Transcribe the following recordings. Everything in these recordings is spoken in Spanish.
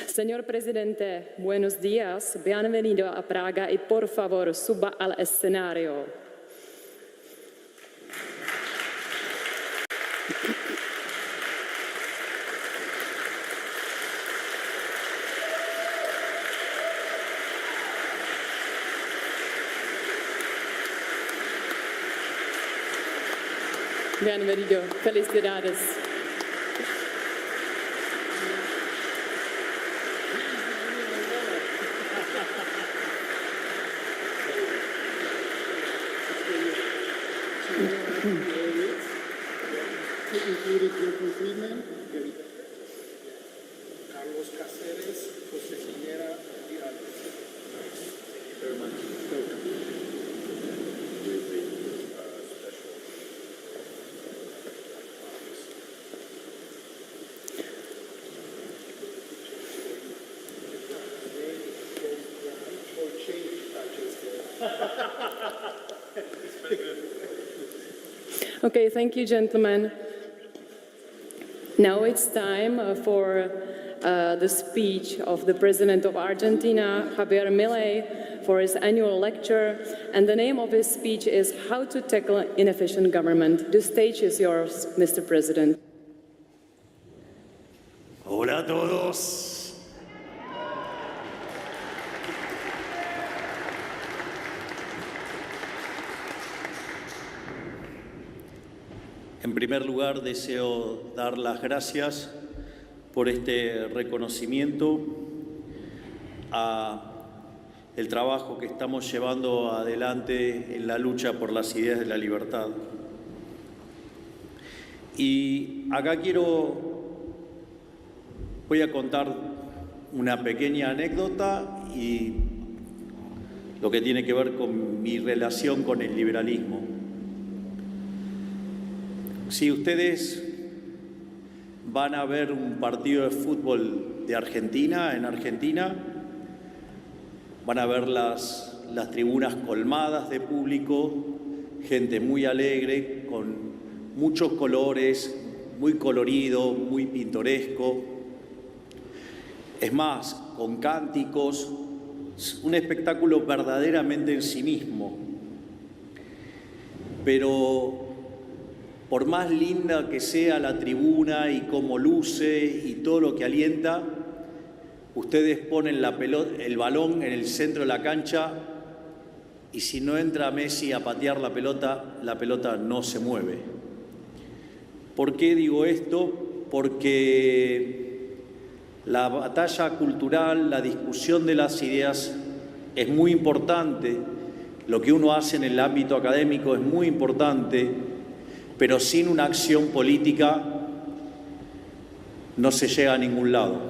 Señor presidente, buenos días, bienvenido a Praga y por favor suba al escenario. Bienvenido, felicidades. Included Milton Friedman, Carlos Cáceres, José Higuera, y others. Thank you very much. Okay, thank you, gentlemen. Now it's time for the speech of the President of Argentina, Javier Milei, for his annual lecture. And the name of his speech is How to Tackle Inefficient Government. The stage is yours, Mr. President. Hola a todos. En primer lugar, deseo dar las gracias por este reconocimiento a el trabajo que estamos llevando adelante en la lucha por las ideas de la libertad. Y acá voy a contar una pequeña anécdota y lo que tiene que ver con mi relación con el liberalismo. Si ustedes van a ver un partido de fútbol de Argentina, en Argentina, van a ver las tribunas colmadas de público, gente muy alegre, con muchos colores, muy colorido, muy pintoresco. Es más, con cánticos, un espectáculo verdaderamente en sí mismo. Pero por más linda que sea la tribuna y cómo luce y todo lo que alienta, ustedes ponen el balón en el centro de la cancha y si no entra Messi a patear la pelota no se mueve. ¿Por qué digo esto? Porque la batalla cultural, la discusión de las ideas es muy importante, lo que uno hace en el ámbito académico es muy importante, pero sin una acción política no se llega a ningún lado.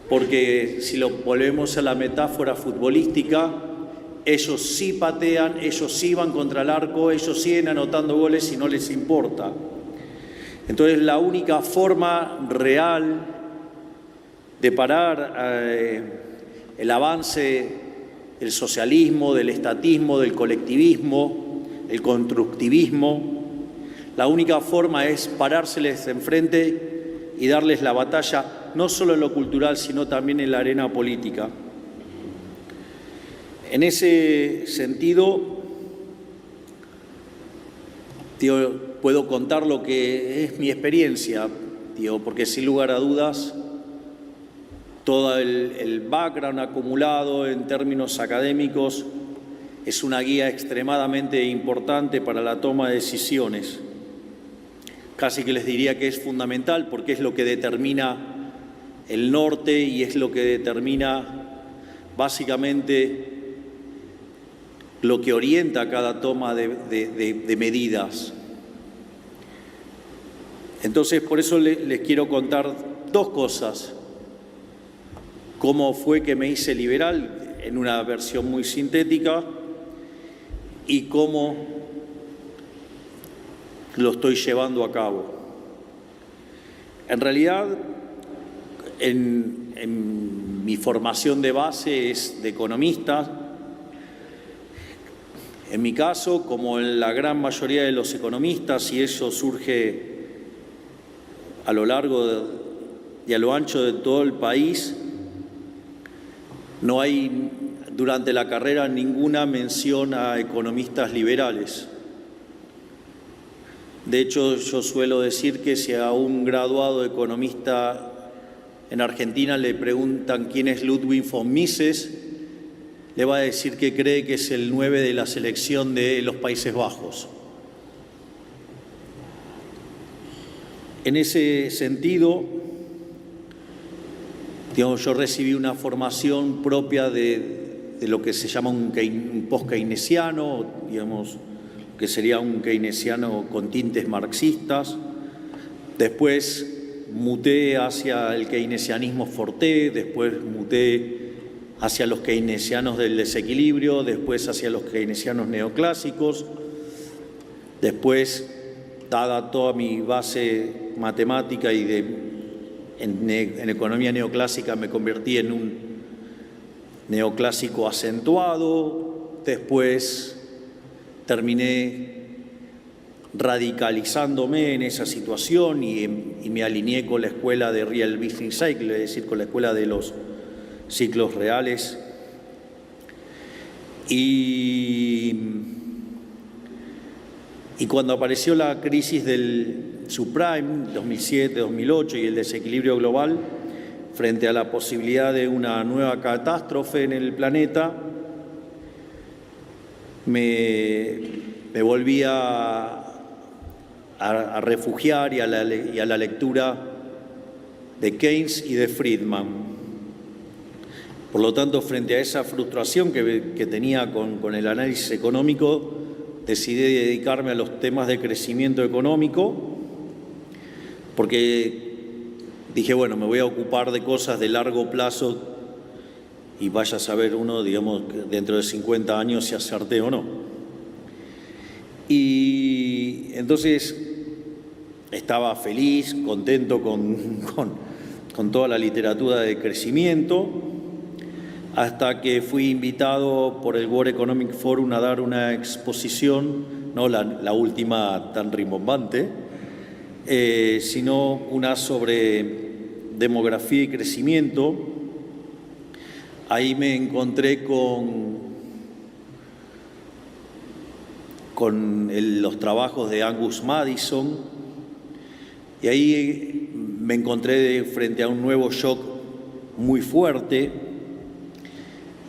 Porque si lo volvemos a la metáfora futbolística, ellos sí patean, ellos sí van contra el arco, ellos siguen anotando goles y no les importa. Entonces la única forma real de parar el avance del socialismo, del estatismo, del colectivismo, el constructivismo, la única forma es parárseles enfrente y darles la batalla, no solo en lo cultural, sino también en la arena política. En ese sentido, puedo contar lo que es mi experiencia, porque sin lugar a dudas, todo el background acumulado en términos académicos es una guía extremadamente importante para la toma de decisiones. Casi que les diría que es fundamental porque es lo que determina el norte y es lo que determina básicamente lo que orienta cada toma de medidas. Entonces, por eso les quiero contar dos cosas. Cómo fue que me hice liberal en una versión muy sintética y cómo lo estoy llevando a cabo. En realidad, en mi formación de base es de economista. En mi caso, como en la gran mayoría de los economistas, y eso surge a lo largo y a lo ancho de todo el país, no hay durante la carrera ninguna mención a economistas liberales. De hecho, yo suelo decir que si a un graduado economista en Argentina le preguntan quién es Ludwig von Mises, le va a decir que cree que es el 9 de la selección de los Países Bajos. En ese sentido, digamos, yo recibí una formación propia de lo que se llama un post-keynesiano, digamos, que sería un keynesiano con tintes marxistas. Después muté hacia el keynesianismo forté, después muté hacia los keynesianos del desequilibrio, después hacia los keynesianos neoclásicos, después, dada toda mi base matemática y en economía neoclásica, me convertí en un neoclásico acentuado, después terminé radicalizándome en esa situación y me alineé con la escuela de Real Business Cycle, es decir, con la escuela de los ciclos reales. Y cuando apareció la crisis del subprime, 2007, 2008, y el desequilibrio global, frente a la posibilidad de una nueva catástrofe en el planeta, me volví a refugiar y a la lectura de Keynes y de Friedman. Por lo tanto, frente a esa frustración que tenía con el análisis económico, decidí dedicarme a los temas de crecimiento económico, porque dije, bueno, me voy a ocupar de cosas de largo plazo y vaya a saber uno, digamos, dentro de 50 años si acerté o no. Y entonces estaba feliz, contento con toda la literatura de crecimiento, hasta que fui invitado por el World Economic Forum a dar una exposición, no la última tan rimbombante, sino una sobre demografía y crecimiento. Ahí me encontré con los trabajos de Angus Maddison, y ahí me encontré frente a un nuevo shock muy fuerte,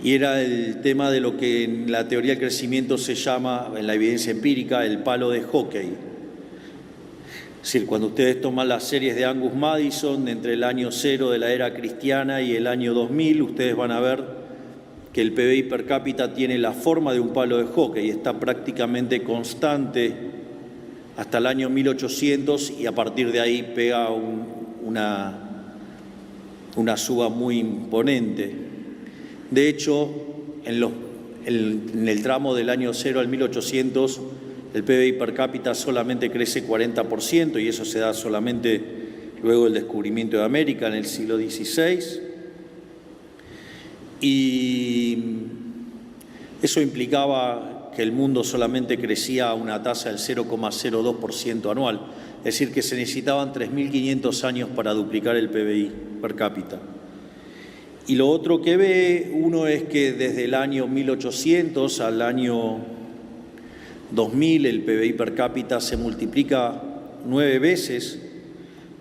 y era el tema de lo que en la teoría del crecimiento se llama, en la evidencia empírica, el palo de hockey. Es decir, cuando ustedes toman las series de Angus Maddison entre el año 0 de la era cristiana y el año 2000, ustedes van a ver que el PBI per cápita tiene la forma de un palo de hockey, está prácticamente constante hasta el año 1800 y a partir de ahí pega una suba muy imponente. De hecho, en el tramo del año 0 al 1800, el PBI per cápita solamente crece 40%, y eso se da solamente luego del descubrimiento de América en el siglo XVI. Y eso implicaba que el mundo solamente crecía a una tasa del 0,02% anual, es decir, que se necesitaban 3.500 años para duplicar el PBI per cápita. Y lo otro que ve uno es que desde el año 1800 al año 2000 el PBI per cápita se multiplica 9 veces,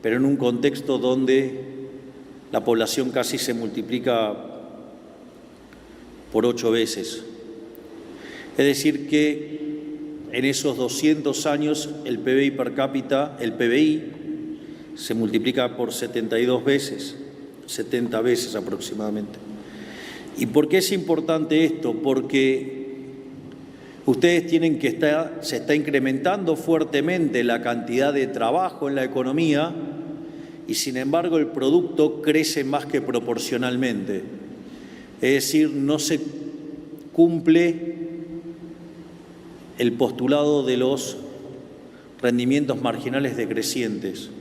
pero en un contexto donde la población casi se multiplica por 8 veces. Es decir que en esos 200 años el PBI per cápita, el PBI, se multiplica por 72 veces. 70 veces aproximadamente. ¿Y por qué es importante esto? Porque ustedes tienen que se está incrementando fuertemente la cantidad de trabajo en la economía y sin embargo el producto crece más que proporcionalmente. Es decir, no se cumple el postulado de los rendimientos marginales decrecientes.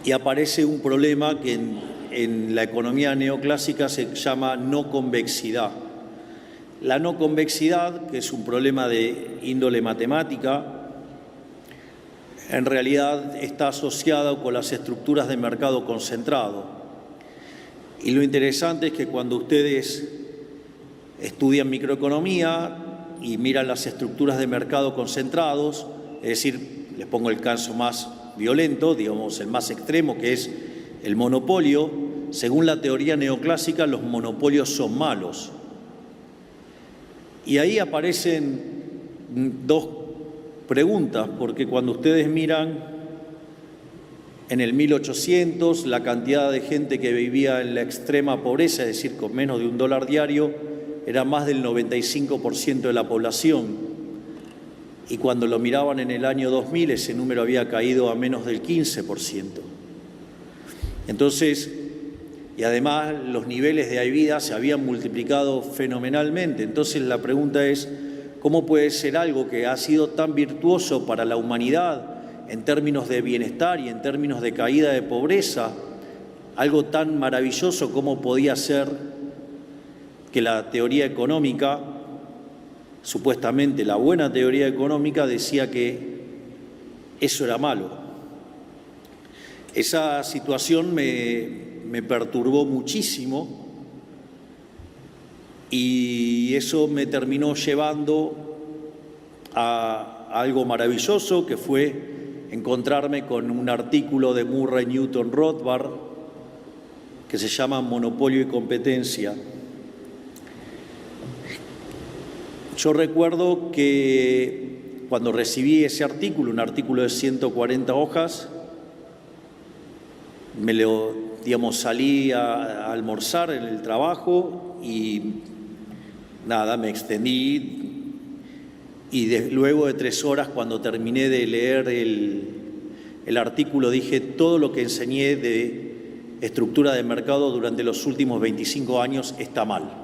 Y aparece un problema que en la economía neoclásica se llama no convexidad. La no convexidad, que es un problema de índole matemática, en realidad está asociado con las estructuras de mercado concentrado. Y lo interesante es que cuando ustedes estudian microeconomía y miran las estructuras de mercado concentrados, es decir, les pongo el caso más violento, digamos el más extremo, que es el monopolio. Según la teoría neoclásica, los monopolios son malos. Y ahí aparecen dos preguntas, porque cuando ustedes miran en el 1800 la cantidad de gente que vivía en la extrema pobreza, es decir, con menos de $1 diario, era más del 95% de la población. Y cuando lo miraban en el año 2000, ese número había caído a menos del 15%. Entonces, y además los niveles de vida se habían multiplicado fenomenalmente. Entonces la pregunta es, ¿cómo puede ser algo que ha sido tan virtuoso para la humanidad en términos de bienestar y en términos de caída de pobreza, algo tan maravilloso como podía ser que la teoría económica, supuestamente la buena teoría económica, decía que eso era malo? Esa situación me perturbó muchísimo y eso me terminó llevando a algo maravilloso, que fue encontrarme con un artículo de Murray Newton Rothbard que se llama Monopolio y Competencia. Yo recuerdo que cuando recibí ese artículo, un artículo de 140 hojas, salí a almorzar en el trabajo y nada, me extendí y luego de 3 horas, cuando terminé de leer el artículo, dije: todo lo que enseñé de estructura de mercado durante los últimos 25 años está mal.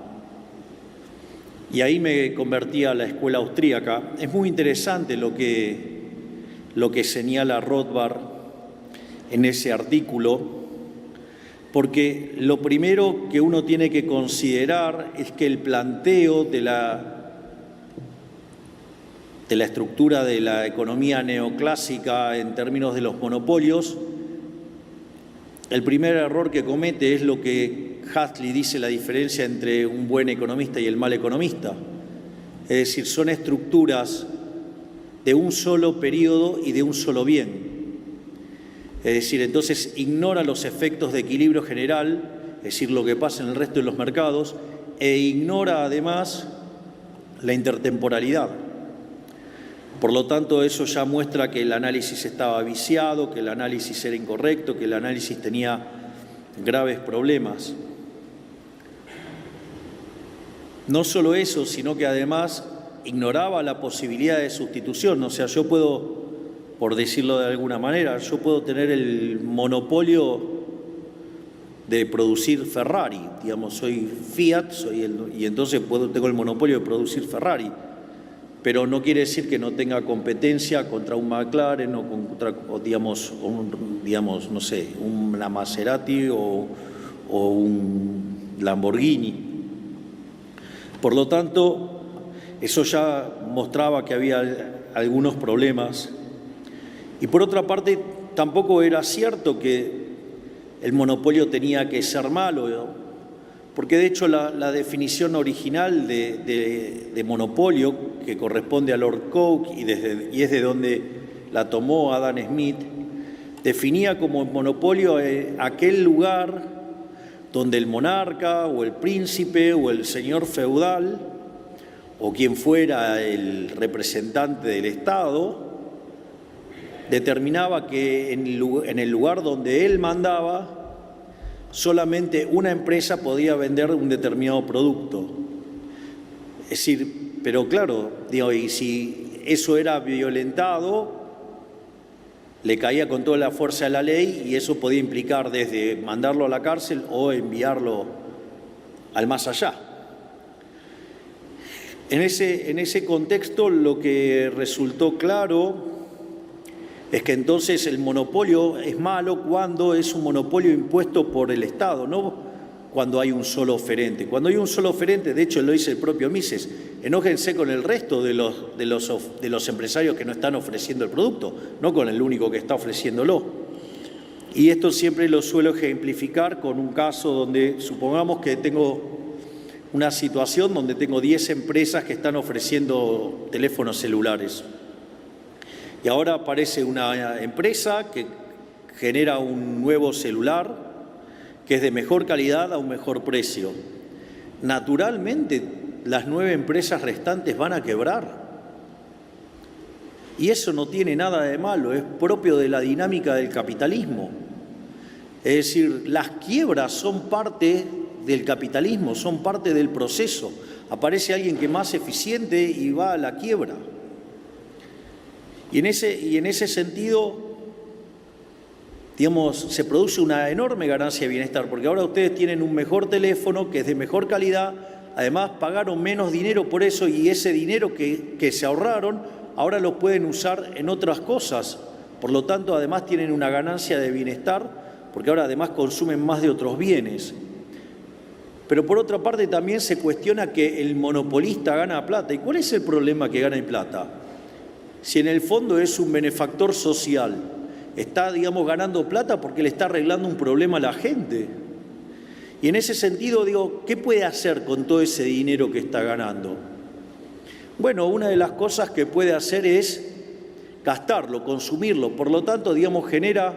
Y ahí me convertí a la escuela austríaca. Es muy interesante lo que señala Rothbard en ese artículo, porque lo primero que uno tiene que considerar es que el planteo de la estructura de la economía neoclásica en términos de los monopolios, el primer error que comete es lo que Huxley dice la diferencia entre un buen economista y el mal economista. Es decir, son estructuras de un solo periodo y de un solo bien. Es decir, entonces ignora los efectos de equilibrio general, es decir, lo que pasa en el resto de los mercados, e ignora además la intertemporalidad. Por lo tanto, eso ya muestra que el análisis estaba viciado, que el análisis era incorrecto, que el análisis tenía graves problemas. No solo eso, sino que además ignoraba la posibilidad de sustitución. O sea, yo puedo, por decirlo de alguna manera, yo puedo tener el monopolio de producir Ferrari. Digamos, soy Fiat, y entonces tengo el monopolio de producir Ferrari. Pero no quiere decir que no tenga competencia contra un McLaren o contra, no sé, una Maserati o un Lamborghini. Por lo tanto, eso ya mostraba que había algunos problemas. Y por otra parte, tampoco era cierto que el monopolio tenía que ser malo, ¿no? Porque de hecho la definición original de monopolio, que corresponde a Lord Coke y es de donde la tomó Adam Smith, definía como monopolio aquel lugar donde el monarca o el príncipe o el señor feudal o quien fuera el representante del Estado determinaba que en el lugar donde él mandaba solamente una empresa podía vender un determinado producto. Es decir, pero claro, y si eso era violentado, le caía con toda la fuerza de la ley y eso podía implicar desde mandarlo a la cárcel o enviarlo al más allá. En ese contexto, lo que resultó claro es que entonces el monopolio es malo cuando es un monopolio impuesto por el Estado, cuando hay un solo oferente. Cuando hay un solo oferente, de hecho lo dice el propio Mises, enójense con el resto de los empresarios que no están ofreciendo el producto, no con el único que está ofreciéndolo. Y esto siempre lo suelo ejemplificar con un caso donde supongamos que tengo una situación donde tengo 10 empresas que están ofreciendo teléfonos celulares. Y ahora aparece una empresa que genera un nuevo celular que es de mejor calidad a un mejor precio. Naturalmente, las 9 empresas restantes van a quebrar. Y eso no tiene nada de malo, es propio de la dinámica del capitalismo. Es decir, las quiebras son parte del capitalismo, son parte del proceso. Aparece alguien que es más eficiente y va a la quiebra. Y en ese sentido, digamos, se produce una enorme ganancia de bienestar, porque ahora ustedes tienen un mejor teléfono que es de mejor calidad, además pagaron menos dinero por eso y ese dinero que se ahorraron, ahora lo pueden usar en otras cosas. Por lo tanto, además tienen una ganancia de bienestar, porque ahora además consumen más de otros bienes. Pero por otra parte también se cuestiona que el monopolista gana plata. ¿Y cuál es el problema que gana plata? Si en el fondo es un benefactor social, está, digamos, ganando plata porque le está arreglando un problema a la gente. Y en ese sentido, digo, ¿qué puede hacer con todo ese dinero que está ganando? Bueno, una de las cosas que puede hacer es gastarlo, consumirlo. Por lo tanto, digamos, genera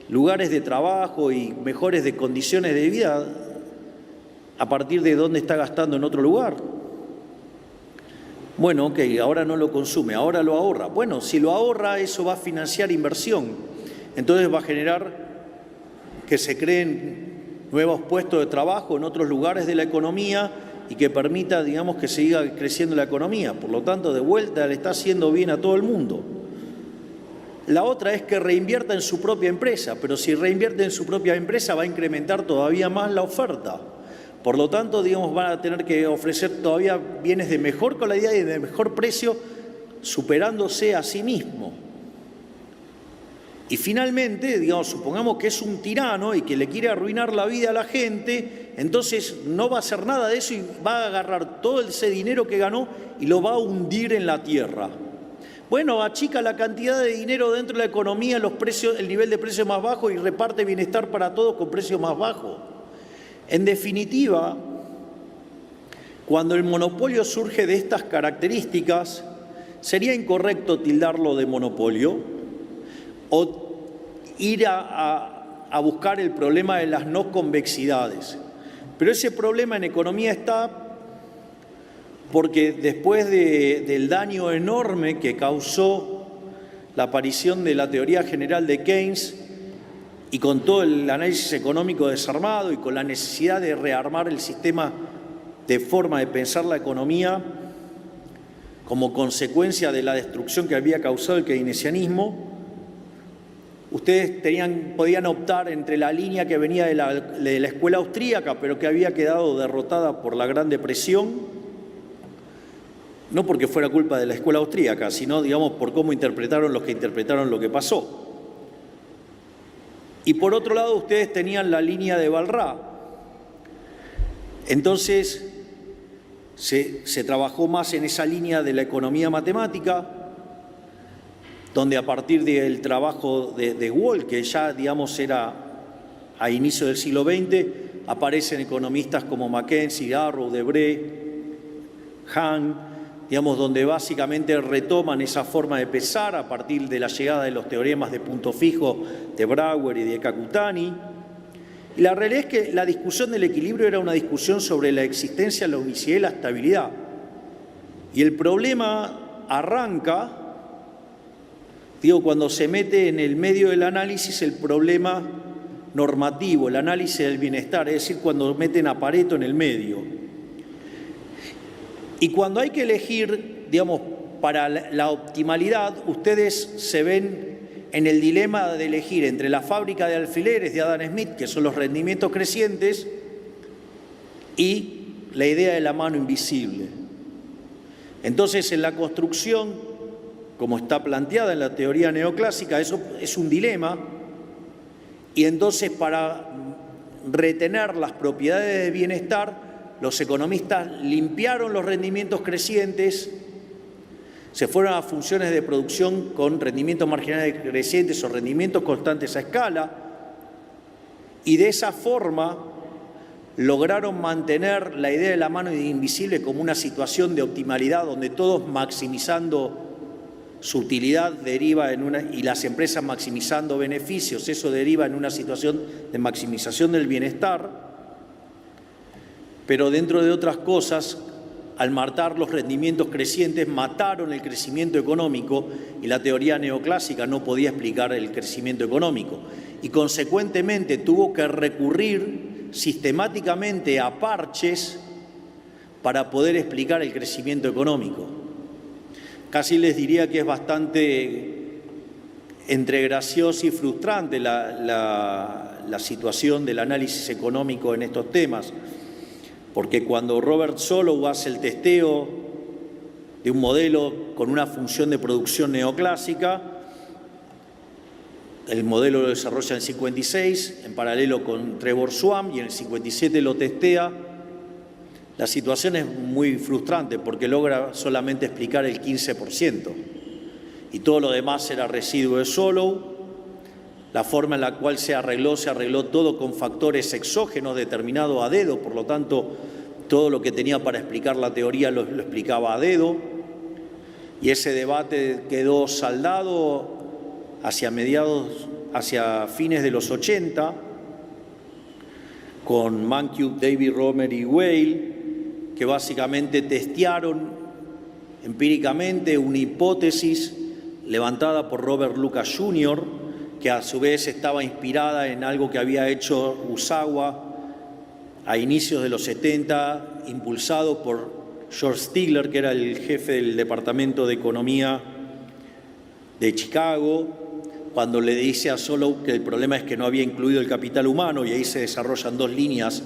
lugares de trabajo y mejores de condiciones de vida a partir de dónde está gastando en otro lugar. Bueno, ok, ahora no lo consume, ahora lo ahorra. Bueno, si lo ahorra, eso va a financiar inversión. Entonces va a generar que se creen nuevos puestos de trabajo en otros lugares de la economía y que permita, digamos, que siga creciendo la economía. Por lo tanto, de vuelta le está haciendo bien a todo el mundo. La otra es que reinvierta en su propia empresa, pero si reinvierte en su propia empresa va a incrementar todavía más la oferta. Por lo tanto, digamos, van a tener que ofrecer todavía bienes de mejor calidad y de mejor precio, superándose a sí mismo. Y finalmente, digamos, supongamos que es un tirano y que le quiere arruinar la vida a la gente, entonces no va a hacer nada de eso y va a agarrar todo ese dinero que ganó y lo va a hundir en la tierra. Bueno, achica la cantidad de dinero dentro de la economía, los precios, el nivel de precio más bajo y reparte bienestar para todos con precios más bajos. En definitiva, cuando el monopolio surge de estas características, sería incorrecto tildarlo de monopolio o ir a buscar el problema de las no convexidades. Pero ese problema en economía está porque después del daño enorme que causó la aparición de la teoría general de Keynes, y con todo el análisis económico desarmado y con la necesidad de rearmar el sistema de forma de pensar la economía como consecuencia de la destrucción que había causado el keynesianismo, ustedes podían optar entre la línea que venía de la escuela austríaca, pero que había quedado derrotada por la Gran Depresión, no porque fuera culpa de la escuela austríaca, sino, digamos, por cómo interpretaron los que interpretaron lo que pasó. Y por otro lado, ustedes tenían la línea de Walras. Entonces, se trabajó más en esa línea de la economía matemática, donde a partir del trabajo de Wall, que ya, digamos, era a inicio del siglo XX, aparecen economistas como Mackenzie, Arrow, Debré, Hahn, digamos, donde básicamente retoman esa forma de pensar a partir de la llegada de los teoremas de punto fijo de Brouwer y de Kakutani. Y la realidad es que la discusión del equilibrio era una discusión sobre la existencia, la unicidad y la estabilidad. Y el problema arranca, digo, cuando se mete en el medio del análisis el problema normativo, el análisis del bienestar, es decir, cuando meten a Pareto en el medio. Y cuando hay que elegir, digamos, para la optimalidad, ustedes se ven en el dilema de elegir entre la fábrica de alfileres de Adam Smith, que son los rendimientos crecientes, y la idea de la mano invisible. Entonces, en la construcción, como está planteada en la teoría neoclásica, eso es un dilema, y entonces para retener las propiedades de bienestar, los economistas limpiaron los rendimientos crecientes, se fueron a funciones de producción con rendimientos marginales crecientes o rendimientos constantes a escala, y de esa forma lograron mantener la idea de la mano invisible como una situación de optimalidad donde todos maximizando su utilidad deriva y las empresas maximizando beneficios, eso deriva en una situación de maximización del bienestar, pero dentro de otras cosas, al matar los rendimientos crecientes, mataron el crecimiento económico y la teoría neoclásica no podía explicar el crecimiento económico y consecuentemente tuvo que recurrir sistemáticamente a parches para poder explicar el crecimiento económico. Casi les diría que es bastante entre graciosa y frustrante la situación del análisis económico en estos temas, porque cuando Robert Solow hace el testeo de un modelo con una función de producción neoclásica, el modelo lo desarrolla en el 56, en paralelo con Trevor Swan, y en el 57 lo testea. La situación es muy frustrante porque logra solamente explicar el 15% y todo lo demás era residuo de Solow. La forma en la cual se arregló todo con factores exógenos determinados a dedo, por lo tanto, todo lo que tenía para explicar la teoría lo explicaba a dedo, y ese debate quedó saldado hacia fines de los 80, con Mankiw, David Romer y Weil, que básicamente testearon empíricamente una hipótesis levantada por Robert Lucas Jr., que a su vez estaba inspirada en algo que había hecho Usawa a inicios de los 70, impulsado por George Stigler, que era el jefe del Departamento de Economía de Chicago, cuando le dice a Solow que el problema es que no había incluido el capital humano, y ahí se desarrollan dos líneas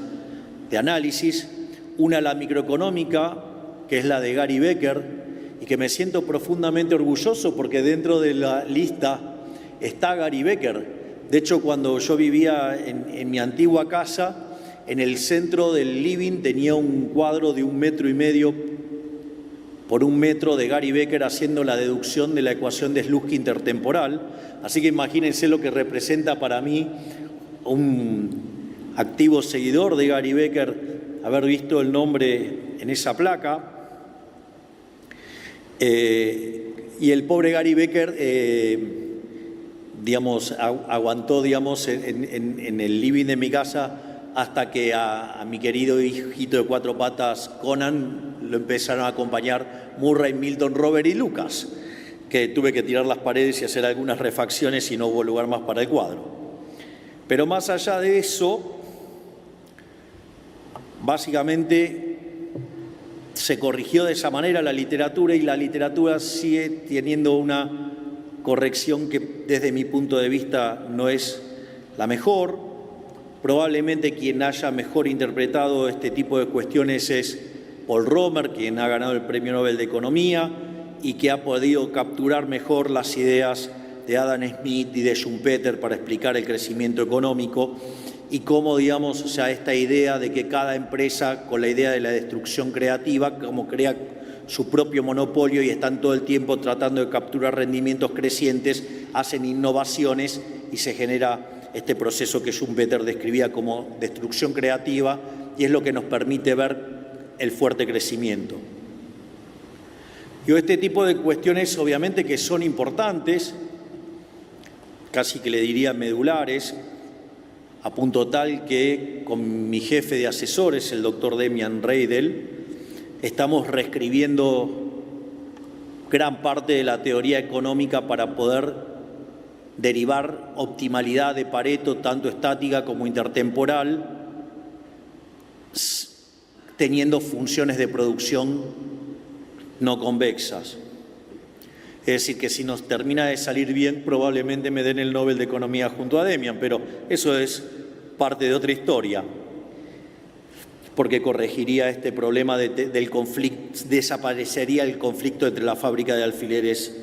de análisis, una la microeconómica, que es la de Gary Becker, y que me siento profundamente orgulloso porque dentro de la lista está Gary Becker. De hecho, cuando yo vivía en mi antigua casa, en el centro del living tenía un cuadro de 1,5 metros por 1 metro de Gary Becker haciendo la deducción de la ecuación de Slutsky intertemporal. Así que imagínense lo que representa para mí, un activo seguidor de Gary Becker, haber visto el nombre en esa placa. Y el pobre Gary Becker aguantó en el living de mi casa hasta que a mi querido hijito de 4 patas Conan lo empezaron a acompañar Murray, Milton, Robert y Lucas, que tuve que tirar las paredes y hacer algunas refacciones y no hubo lugar más para el cuadro. Pero más allá de eso, básicamente se corrigió de esa manera la literatura, y la literatura sigue teniendo una corrección que desde mi punto de vista no es la mejor. Probablemente quien haya mejor interpretado este tipo de cuestiones es Paul Romer, quien ha ganado el Premio Nobel de Economía y que ha podido capturar mejor las ideas de Adam Smith y de Schumpeter para explicar el crecimiento económico y cómo, esta idea de que cada empresa, con la idea de la destrucción creativa, como crea su propio monopolio y están todo el tiempo tratando de capturar rendimientos crecientes, hacen innovaciones y se genera este proceso que Schumpeter describía como destrucción creativa, y es lo que nos permite ver el fuerte crecimiento. Y este tipo de cuestiones obviamente que son importantes, casi que le diría medulares, a punto tal que con mi jefe de asesores, el doctor Demian Reidel, estamos reescribiendo gran parte de la teoría económica para poder derivar optimalidad de Pareto, tanto estática como intertemporal, teniendo funciones de producción no convexas. Es decir, que si nos termina de salir bien, probablemente me den el Nobel de Economía junto a Demian, pero eso es parte de otra historia, porque corregiría este problema del conflicto, desaparecería el conflicto entre la fábrica de alfileres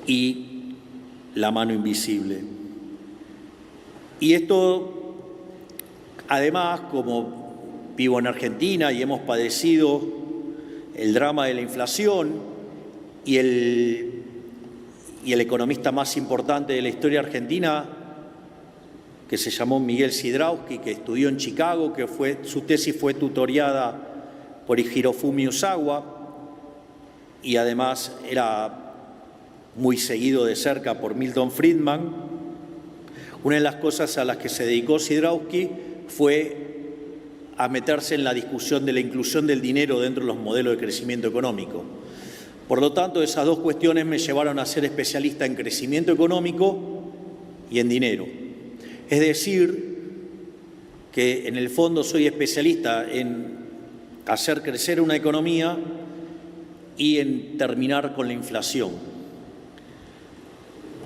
y la mano invisible. Y esto Además, como vivo en Argentina y hemos padecido el drama de la inflación y el economista más importante de la historia argentina, que se llamó Miguel Sidrowski, que estudió en Chicago, su tesis fue tutoriada por Hirofumi Osawa y además era muy seguido de cerca por Milton Friedman. Una de las cosas a las que se dedicó Sidrowski fue a meterse en la discusión de la inclusión del dinero dentro de los modelos de crecimiento económico. Por lo tanto, esas dos cuestiones me llevaron a ser especialista en crecimiento económico y en dinero. Es decir, que en el fondo soy especialista en hacer crecer una economía y en terminar con la inflación.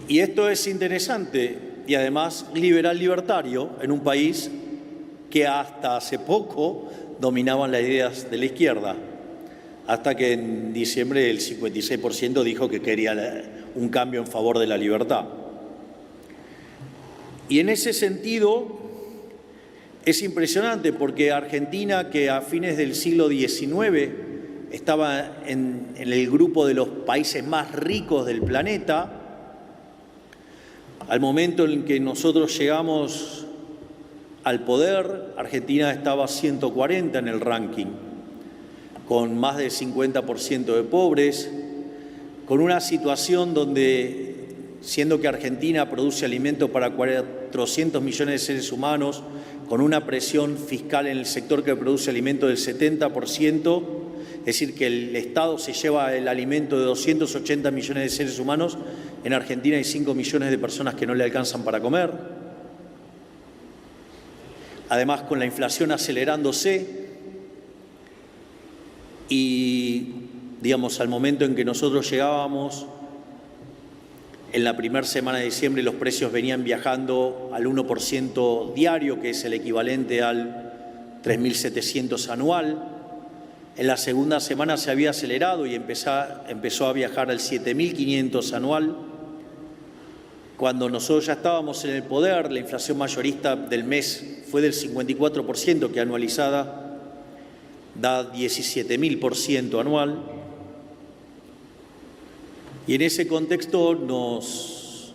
Y esto es interesante y además liberal-libertario en un país que hasta hace poco dominaban las ideas de la izquierda, hasta que en diciembre el 56% dijo que quería un cambio en favor de la libertad. Y en ese sentido es impresionante porque Argentina, que a fines del siglo XIX estaba en el grupo de los países más ricos del planeta, al momento en que nosotros llegamos al poder, Argentina estaba 140 en el ranking, con más del 50% de pobres, con una situación donde, siendo que Argentina produce alimento para 400 millones de seres humanos, con una presión fiscal en el sector que produce alimento del 70%, es decir, que el Estado se lleva el alimento de 280 millones de seres humanos, en Argentina hay 5 millones de personas que no le alcanzan para comer. Además, con la inflación acelerándose y, digamos, al momento en que nosotros llegábamos, en la primera semana de diciembre los precios venían viajando al 1% diario, que es el equivalente al 3.700 anual. En la segunda semana se había acelerado y empezó a viajar al 7.500 anual. Cuando nosotros ya estábamos en el poder, la inflación mayorista del mes fue del 54%, que anualizada da 17.000% anual. Y en ese contexto nos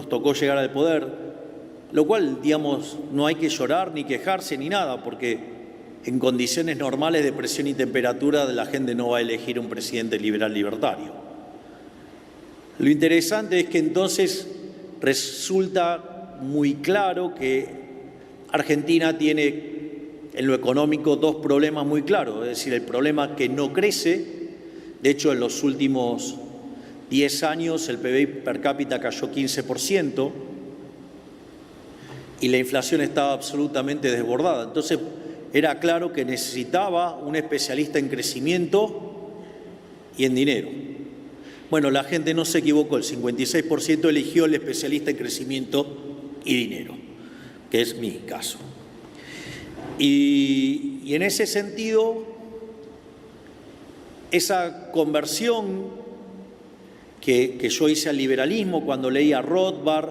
tocó llegar al poder, lo cual, digamos, no hay que llorar ni quejarse ni nada, porque en condiciones normales de presión y temperatura la gente no va a elegir un presidente liberal libertario. Lo interesante es que entonces resulta muy claro que Argentina tiene en lo económico dos problemas muy claros, es decir, el problema que no crece. De hecho, en los últimos 10 años el PBI per cápita cayó 15% y la inflación estaba absolutamente desbordada. Entonces, era claro que necesitaba un especialista en crecimiento y en dinero. Bueno, la gente no se equivocó, el 56% eligió el especialista en crecimiento y dinero, que es mi caso. Y en ese sentido, esa conversión que yo hice al liberalismo cuando leía a Rothbard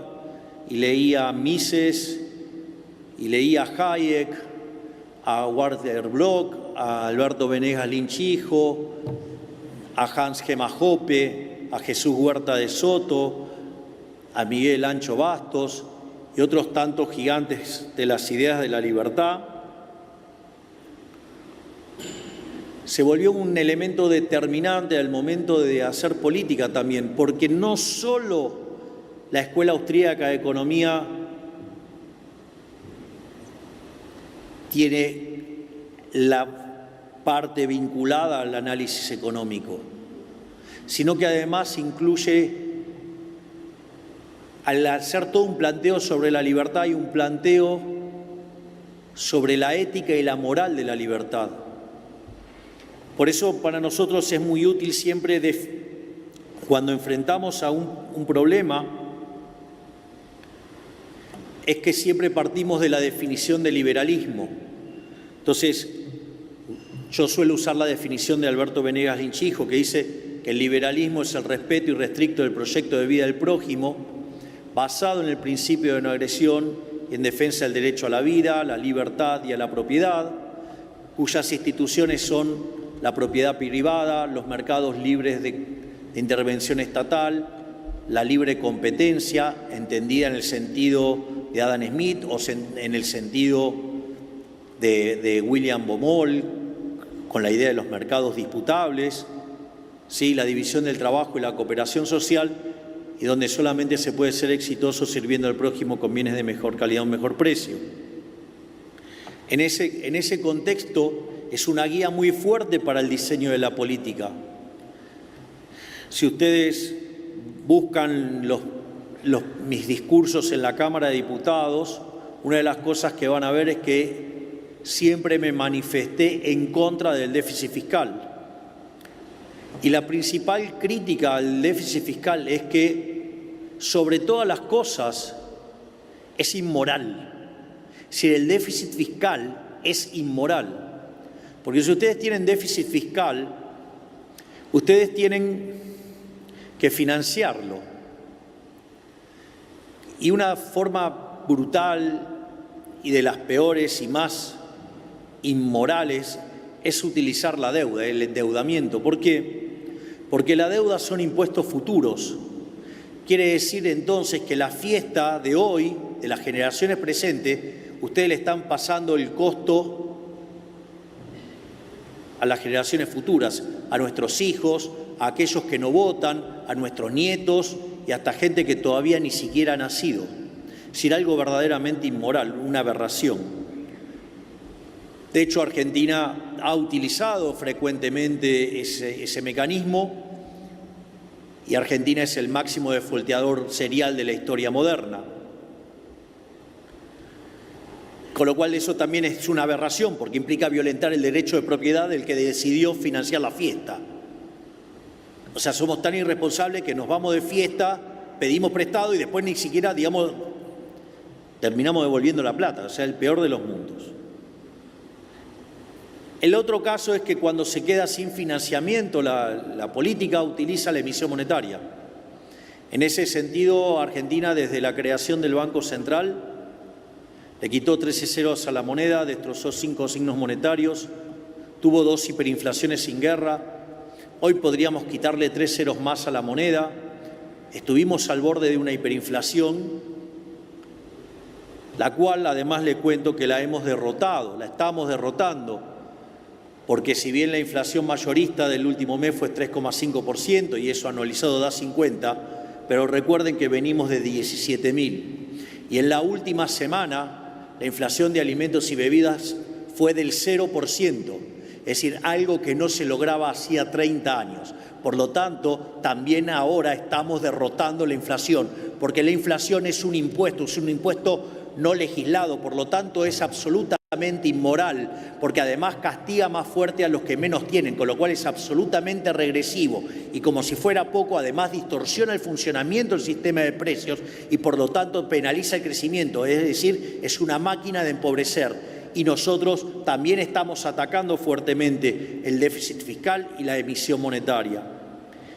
y leía a Mises y leía a Hayek, a Walter Block, a Alberto Venegas Lynch-Hijo, a Hans Gemma Hoppe, a Jesús Huerta de Soto, a Miguel Ancho Bastos y otros tantos gigantes de las ideas de la libertad, se volvió un elemento determinante al momento de hacer política también, porque no solo la Escuela Austríaca de Economía tiene la parte vinculada al análisis económico, sino que además incluye, al hacer todo un planteo sobre la libertad y un planteo sobre la ética y la moral de la libertad. Por eso para nosotros es muy útil siempre cuando enfrentamos a un problema, es que siempre partimos de la definición de liberalismo. Entonces, yo suelo usar la definición de Alberto Venegas Lynch-Hijo, que dice que el liberalismo es el respeto irrestricto del proyecto de vida del prójimo, basado en el principio de no agresión y en defensa del derecho a la vida, la libertad y a la propiedad, cuyas instituciones son la propiedad privada, los mercados libres de intervención estatal, la libre competencia, entendida en el sentido de Adam Smith o en el sentido de William Baumol, con la idea de los mercados disputables, ¿sí? La división del trabajo y la cooperación social, y donde solamente se puede ser exitoso sirviendo al prójimo con bienes de mejor calidad a un mejor precio. En ese contexto es una guía muy fuerte para el diseño de la política. Si ustedes buscan mis discursos en la Cámara de Diputados, una de las cosas que van a ver es que siempre me manifesté en contra del déficit fiscal. Y la principal crítica al déficit fiscal es que, sobre todas las cosas, es inmoral. Si el déficit fiscal es inmoral, porque si ustedes tienen déficit fiscal, ustedes tienen que financiarlo. Y una forma brutal y de las peores y más inmorales es utilizar la deuda, el endeudamiento. ¿Por qué? Porque la deuda son impuestos futuros. Quiere decir entonces que la fiesta de hoy, de las generaciones presentes, ustedes le están pasando el costo a las generaciones futuras, a nuestros hijos, a aquellos que no votan, a nuestros nietos y hasta gente que todavía ni siquiera ha nacido. Es decir, algo verdaderamente inmoral, una aberración. De hecho, Argentina ha utilizado frecuentemente ese mecanismo y Argentina es el máximo defaulteador serial de la historia moderna. Con lo cual eso también es una aberración porque implica violentar el derecho de propiedad del que decidió financiar la fiesta. O sea, somos tan irresponsables que nos vamos de fiesta, pedimos prestado y después ni siquiera, digamos, terminamos devolviendo la plata. O sea, el peor de los mundos. El otro caso es que cuando se queda sin financiamiento, la política utiliza la emisión monetaria. En ese sentido, Argentina, desde la creación del Banco Central, le quitó 13 ceros a la moneda, destrozó 5 signos monetarios, tuvo 2 hiperinflaciones sin guerra. Hoy podríamos quitarle 3 ceros más a la moneda. Estuvimos al borde de una hiperinflación, la cual además le cuento que la hemos derrotado, la estamos derrotando. Porque si bien la inflación mayorista del último mes fue 3,5% y eso anualizado da 50, pero recuerden que venimos de 17.000. Y en la última semana la inflación de alimentos y bebidas fue del 0%, es decir, algo que no se lograba hacía 30 años. Por lo tanto, también ahora estamos derrotando la inflación, porque la inflación es un impuesto no legislado, por lo tanto es absolutamente inmoral, porque además castiga más fuerte a los que menos tienen, con lo cual es absolutamente regresivo y como si fuera poco, además distorsiona el funcionamiento del sistema de precios y por lo tanto penaliza el crecimiento, es decir, es una máquina de empobrecer. Y nosotros también estamos atacando fuertemente el déficit fiscal y la emisión monetaria.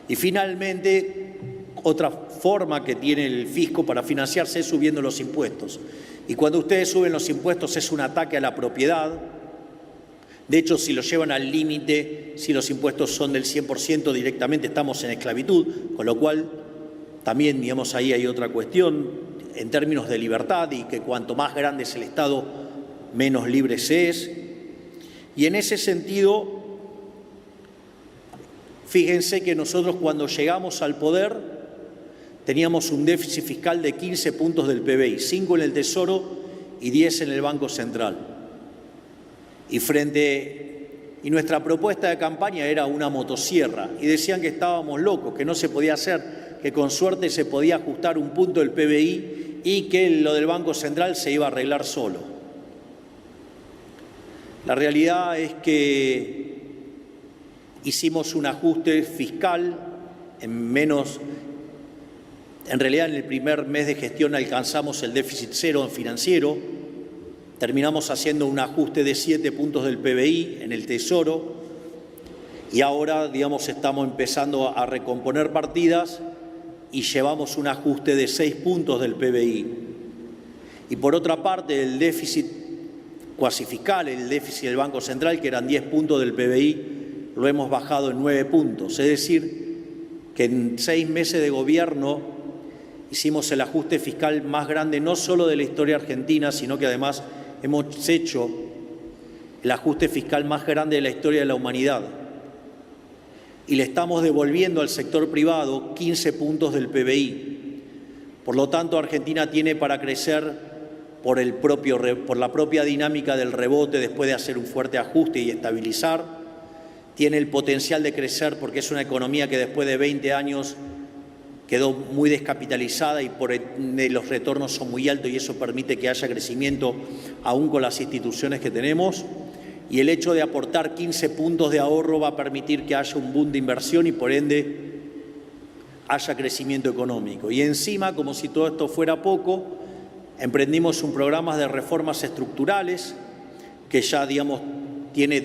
Y finalmente, otra forma que tiene el fisco para financiarse es subiendo los impuestos. Y cuando ustedes suben los impuestos es un ataque a la propiedad. De hecho, si lo llevan al límite, si los impuestos son del 100% directamente estamos en esclavitud, con lo cual también, digamos, ahí hay otra cuestión en términos de libertad y que cuanto más grande es el Estado, menos libre se es. Y en ese sentido, fíjense que nosotros cuando llegamos al poder teníamos un déficit fiscal de 15 puntos del PBI, 5 en el Tesoro y 10 en el Banco Central. Y nuestra propuesta de campaña era una motosierra y decían que estábamos locos, que no se podía hacer, que con suerte se podía ajustar un punto del PBI y que lo del Banco Central se iba a arreglar solo. La realidad es que hicimos un ajuste fiscal en realidad, en el primer mes de gestión alcanzamos el déficit cero en financiero, terminamos haciendo un ajuste de 7 puntos del PBI en el Tesoro y ahora, digamos, estamos empezando a recomponer partidas y llevamos un ajuste de 6 puntos del PBI. Y por otra parte, el déficit cuasi fiscal, el déficit del Banco Central, que eran 10 puntos del PBI, lo hemos bajado en 9 puntos. Es decir, que en 6 meses de gobierno hicimos el ajuste fiscal más grande no solo de la historia argentina, sino que además hemos hecho el ajuste fiscal más grande de la historia de la humanidad. Y le estamos devolviendo al sector privado 15 puntos del PBI. Por lo tanto, Argentina tiene para crecer por la propia dinámica del rebote después de hacer un fuerte ajuste y estabilizar. Tiene el potencial de crecer porque es una economía que después de 20 años quedó muy descapitalizada y por ende los retornos son muy altos y eso permite que haya crecimiento aún con las instituciones que tenemos. Y el hecho de aportar 15 puntos de ahorro va a permitir que haya un boom de inversión y por ende haya crecimiento económico. Y encima, como si todo esto fuera poco, emprendimos un programa de reformas estructurales que ya, digamos, tiene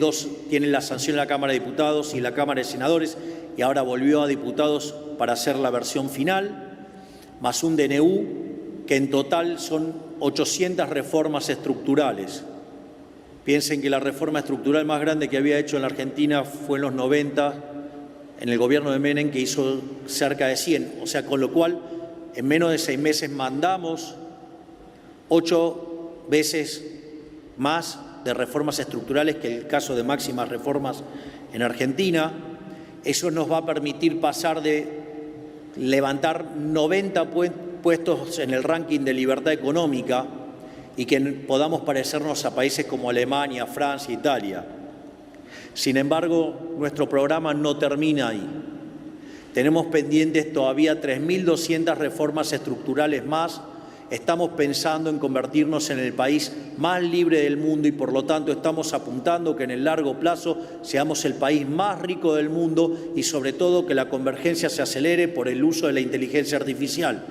la sanción de la Cámara de Diputados y la Cámara de Senadores y ahora volvió a diputados para hacer la versión final, más un DNU que en total son 800 reformas estructurales. Piensen que la reforma estructural más grande que había hecho en la Argentina fue en los 90, en el gobierno de Menem, que hizo cerca de 100. O sea, con lo cual, en menos de 6 meses mandamos 8 veces más de reformas estructurales que el caso de máximas reformas en Argentina. Eso nos va a permitir pasar de levantar 90 puestos en el ranking de libertad económica y que podamos parecernos a países como Alemania, Francia, Italia. Sin embargo, nuestro programa no termina ahí. Tenemos pendientes todavía 3.200 reformas estructurales más. Estamos pensando en convertirnos en el país más libre del mundo y por lo tanto estamos apuntando que en el largo plazo seamos el país más rico del mundo y sobre todo que la convergencia se acelere por el uso de la inteligencia artificial.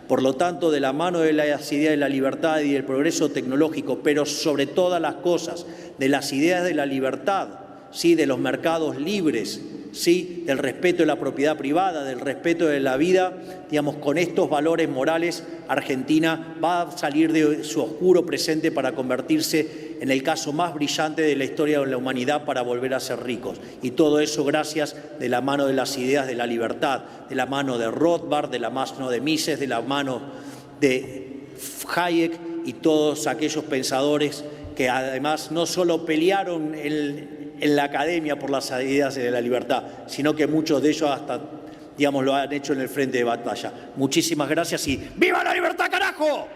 Por lo tanto, de la mano de las ideas de la libertad y del progreso tecnológico, pero sobre todas las cosas, de las ideas de la libertad, ¿sí?, de los mercados libres, ¿sí?, del respeto de la propiedad privada, del respeto de la vida, digamos, con estos valores morales, Argentina va a salir de su oscuro presente para convertirse en el caso más brillante de la historia de la humanidad para volver a ser ricos. Y todo eso gracias de la mano de las ideas de la libertad, de la mano de Rothbard, de la mano de Mises, de la mano de Hayek y todos aquellos pensadores que además no solo pelearon en la academia por las ideas de la libertad, sino que muchos de ellos hasta, digamos, lo han hecho en el frente de batalla. Muchísimas gracias y ¡viva la libertad, carajo!